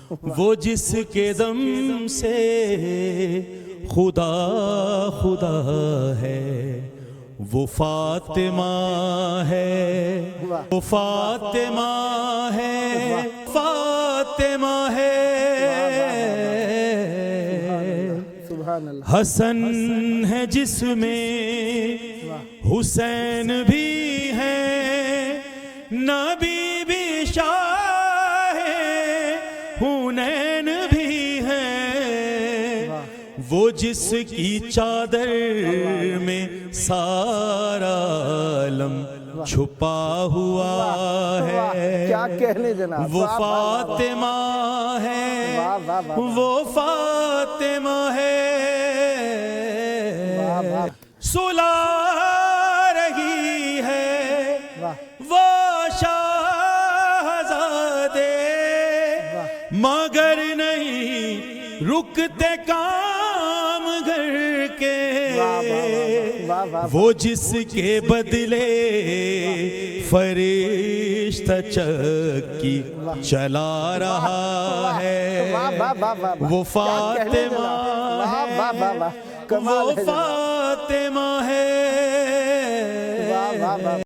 وہ جس کے دم سے خدا خدا ہے، وہ فاطمہ ہے، وہ فاطمہ ہے، فاطمہ ہے۔ حسن ہے جس میں حسین بھی ہے، نبی بھی شاہ حنین بھی ہے، وہ جس کی چادر میں سارا عالم چھپا ہوا ہے، کیا کہنے جناب، وہ فاطمہ ہے، وہ فاطمہ ہے۔ سلا رہی ہے وہ شہزادے، مگر نہیں رکتے کام گھر کے، وہ جس کے بدلے فرشتہ چکی چلا رہا ہے، وہ فاطمہ ہے، وہ فاطمہ ہے۔